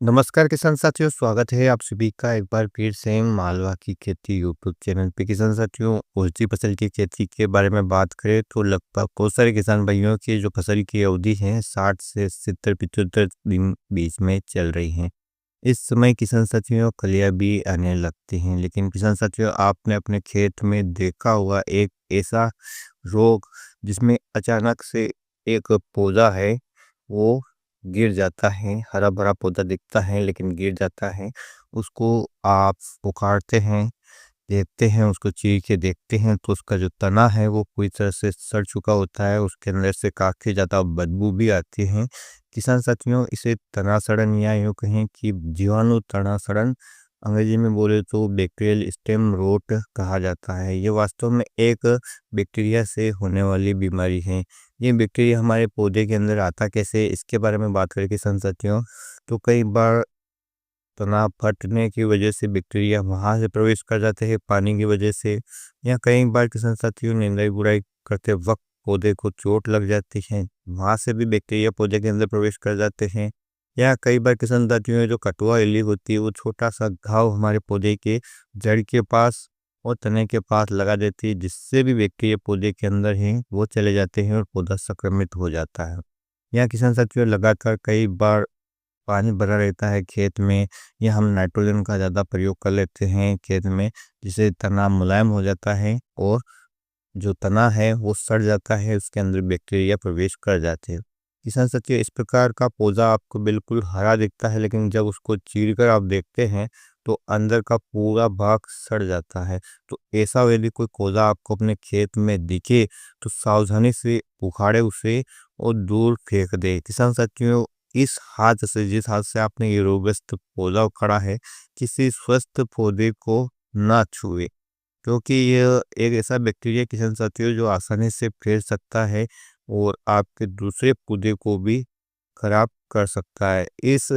नमस्कार किसान साथियों, स्वागत है आप सभी का एक बार फिर से मालवा की खेती यूट्यूब चैनल पे। किसान साथियों, उलटी फसल की खेती के बारे में बात करें तो लगभग बहुत सारे किसान भाइयों की जो फसल की अवधि है 60 से 70-75 दिन बीच में चल रही है। इस समय किसान साथियों कलियां भी आने लगती हैं, लेकिन किसान साथियों आपने अपने खेत में देखा हुआ एक ऐसा रोग जिसमें अचानक से एक पौधा है वो गिर जाता है। हरा भरा पौधा दिखता है लेकिन गिर जाता है। उसको आप उखाड़ते हैं, देखते हैं, उसको चीर के देखते हैं तो उसका जो तना है वो पूरी तरह से सड़ चुका होता है। उसके अंदर से काफ़ी ज़्यादा बदबू भी आती है। किसान साथियों, इसे तना सड़न या यूँ कहें कि जीवाणु तना सड़न, अंग्रेजी में बोले तो बैक्टीरियल स्टेम रोट कहा जाता है। ये वास्तव में एक बैक्टीरिया से होने वाली बीमारी है। ये बैक्टीरिया हमारे पौधे के अंदर आता कैसे है, इसके बारे में बात करें किसान साथियों, तो कई बार तना फटने की वजह से बैक्टीरिया वहाँ से प्रवेश कर जाते हैं पानी की वजह से, या कई बार किसान साथियों निंदाई बुराई करते वक्त पौधे को चोट लग जाती है, वहाँ से भी बैक्टीरिया पौधे के अंदर प्रवेश कर जाते हैं। या कई बार किसान साथियों जो कटुआ इल्ली होती है वो छोटा सा घाव हमारे पौधे के जड़ के पास और तने के पास लगा देती है, जिससे भी बैक्टीरिया पौधे के अंदर हैं वो चले जाते हैं और पौधा संक्रमित हो जाता है। या किसान साथियों लगातार कई बार पानी भरा रहता है खेत में, या हम नाइट्रोजन का ज़्यादा प्रयोग कर लेते हैं खेत में, जिससे तना मुलायम हो जाता है और जो तना है वो सड़ जाता है, उसके अंदर बैक्टीरिया प्रवेश कर जाते हैं। किसान साथियों, इस प्रकार का पौधा आपको बिल्कुल हरा दिखता है, लेकिन जब उसको चीर कर आप देखते हैं तो अंदर का पूरा भाग सड़ जाता है। तो ऐसा यदि कोई पौधा आपको अपने खेत में दिखे तो सावधानी से उखाड़े उसे और दूर फेंक दे। किसान साथियों, इस हाथ से, जिस हाथ से आपने ये रोगग्रस्त पौधा उखाड़ा है, किसी स्वस्थ पौधे को ना छुए, क्योंकि यह एक ऐसा बैक्टीरिया किसान साथियों जो आसानी से फैल सकता है और आपके दूसरे पौधे को भी खराब कर सकता है। इस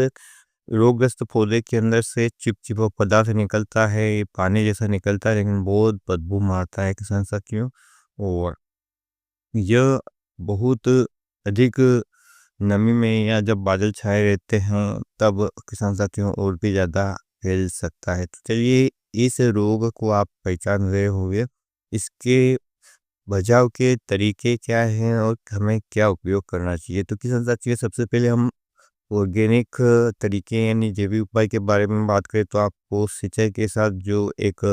रोगग्रस्त पौधे के अंदर से चिपचिपा पदार्थ निकलता है, ये पानी जैसा निकलता है लेकिन बहुत बदबू मारता है किसान साथियों। और यह बहुत अधिक नमी में या जब बादल छाए रहते हैं तब किसान साथियों और भी ज़्यादा फैल सकता है। तो चलिए, इस रोग को आप पहचान रहे होंगे, इसके बचाव के तरीके क्या हैं और हमें क्या उपयोग करना चाहिए। तो किसान साथियों, सबसे पहले हम ऑर्गेनिक तरीके यानी जैविक उपाय के बारे में बात करें तो आपको सिंचाई के साथ जो एक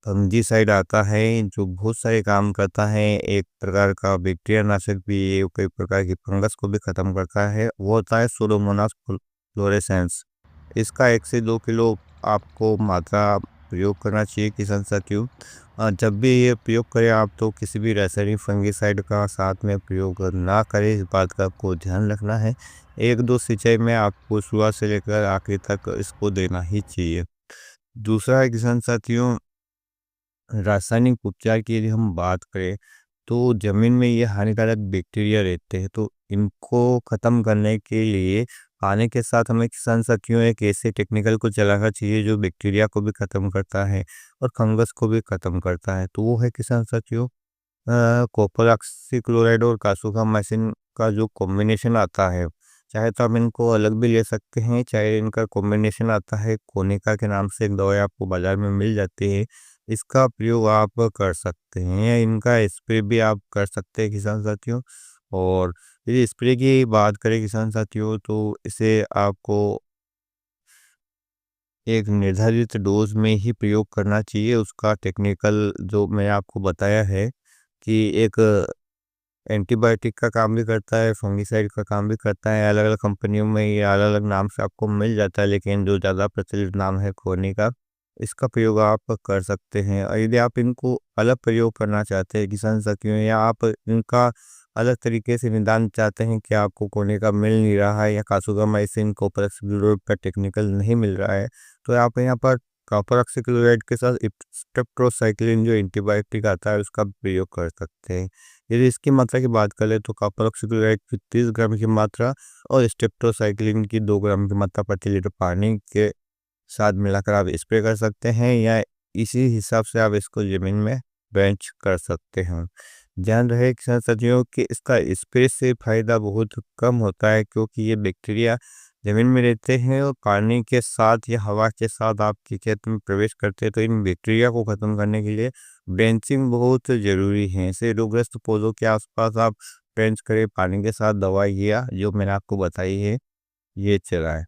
फंगिसाइड आता है जो बहुत सारे काम करता है, एक प्रकार का बैक्टीरिया नाशक भी है, कई प्रकार की फंगस को भी खत्म करता है, वो होता है सुडोमोनास फ्लोरेसेंस। इसका 1 से 2 किलो आपको मात्रा प्रयोग करना चाहिए किसान साथियों। जब भी ये प्रयोग करें आप तो किसी भी रासायनिक फंगिसाइड का साथ में प्रयोग ना करें, इस बात का आपको ध्यान रखना है। 1-2 सिंचाई में आपको शुरुआत से लेकर आखिर तक इसको देना ही चाहिए। दूसरा है किसान साथियों, रासायनिक उपचार की यदि हम बात करें तो ज़मीन में ये हानिकारक बैक्टीरिया रहते हैं, तो इनको ख़त्म करने के लिए पानी के साथ हमें किसान साथियों एक ऐसे टेक्निकल को चलाना चाहिए जो बैक्टीरिया को भी ख़त्म करता है और फंगस को भी ख़त्म करता है। तो वो है किसान साथियों कॉपर ऑक्सीक्लोराइड और कासूखामाइसिन का जो कॉम्बिनेशन आता है, चाहे तो आप इनको अलग भी ले सकते हैं, चाहे इनका कॉम्बिनेशन आता है कोनिका के नाम से एक दवाई आपको बाजार में मिल जाती है, इसका प्रयोग आप कर सकते हैं या इनका स्प्रे भी आप कर सकते हैं किसान साथियों। और यदि स्प्रे की बात करें किसान साथियों तो इसे आपको एक निर्धारित डोज में ही प्रयोग करना चाहिए। उसका टेक्निकल जो मैं आपको बताया है कि एक एंटीबायोटिक का काम भी करता है, फंगिसाइड का काम भी करता है। अलग-अलग कंपनियों में ये अलग-अलग नाम से आपको मिल जाता है, लेकिन जो ज़्यादा प्रचलित नाम है खोने का, इसका प्रयोग आप कर सकते हैं। और यदि आप इनको अलग प्रयोग करना चाहते हैं किसान साथियों, या आप इनका अलग तरीके से निदान चाहते हैं कि आपको कोने का मिल नहीं रहा है या कासूगामाइसिन, कॉपर ऑक्सीक्लोराइड का टेक्निकल नहीं मिल रहा है, तो आप यहाँ पर कॉपर ऑक्सीक्लोराइड के साथ स्टेप्टोसाइक्लिन जो एंटीबायोटिक आता है उसका प्रयोग कर सकते हैं। यदि इसकी मात्रा की बात करें तो कॉपर ऑक्सीक्लोराइड की 30 ग्राम की मात्रा और स्टेप्टोसाइक्लिन की 2 ग्राम की मात्रा प्रति लीटर पानी के साथ मिलाकर आप स्प्रे कर सकते हैं, या इसी हिसाब से आप इसको ज़मीन में बेंच कर सकते हैं। ध्यान रहे किसान साथियों कि इसका स्प्रे से फ़ायदा बहुत कम होता है, क्योंकि ये बैक्टीरिया जमीन में रहते हैं और पानी के साथ या हवा के साथ आपके खेत में प्रवेश करते हैं, तो इन बैक्टीरिया को खत्म करने के लिए ड्रेंचिंग बहुत ज़रूरी है। ऐसे रोगग्रस्त पौधों के आसपास आप ड्रेंच करें, पानी के साथ दवाई या जो मैंने आपको बताई है ये चलाएं।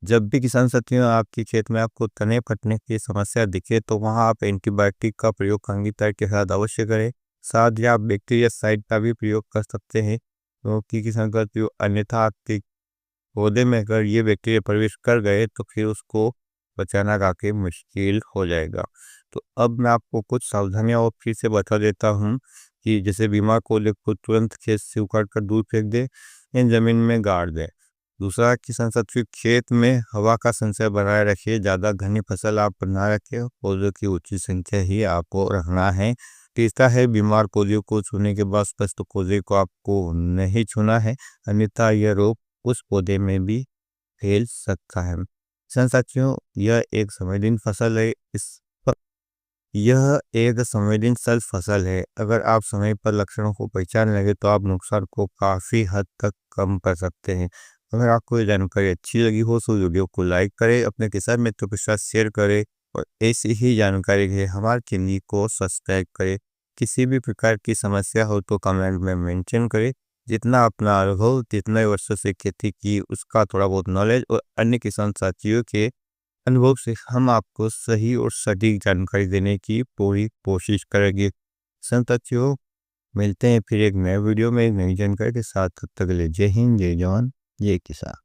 जब भी किसान साथियों आपके खेत में आपको तने फटने की समस्या दिखे, तो वहां आप एंटीबायोटिक का प्रयोग खंगिता के साथ अवश्य करें। साथ ही आप बैक्टीरिया साइड का भी प्रयोग कर सकते हैं, क्योंकि किसान साथियों अन्यथा आपके पौधे में अगर ये बैक्टीरिया प्रवेश कर गए तो फिर उसको बचाना काफ़ी मुश्किल हो जाएगा। तो अब मैं आपको कुछ सावधानियां और फिर से बता देता हूँ कि जैसे बीमार पौधे को तुरंत खेत से उखाड़ कर दूर फेंक दें या ज़मीन में गाड़ दें। दूसरा, किसान साथियों खेत में हवा का संचय बनाए रखिए, ज़्यादा घनी फसल आप ना रखें, पौधों की उचित संख्या ही आपको रखना है। तीसरा है, बीमार पौधों को छूने के बाद स्वस्थ पौधे को आपको नहीं छूना है, अन्यथा यह रोग उस पौधे में भी फैल सकता है। किसान साथियों यह एक संवेदनशील फसल है, यह एक संवेदनशील फसल है। अगर आप समय पर लक्षणों को पहचान लगे तो आप नुकसान को काफ़ी हद तक कम कर सकते हैं। अगर आपको ये जानकारी अच्छी लगी हो तो वीडियो को लाइक करें, अपने किसान मित्रों के साथ शेयर करें और ऐसी ही जानकारी के लिए हमारे चैनल को सब्सक्राइब करें। किसी भी प्रकार की समस्या हो तो कमेंट में मेंशन करें। जितना अपना अनुभव, जितने वर्षों से खेती की उसका थोड़ा बहुत नॉलेज और अन्य किसान साथियों के अनुभव से हम आपको सही और सटीक जानकारी देने की पूरी कोशिश करेंगे। साथियों मिलते हैं फिर एक नए वीडियो में एक नई जानकारी के साथ। तब तक के लिए जय हिंद, जय जवान, जय किसान।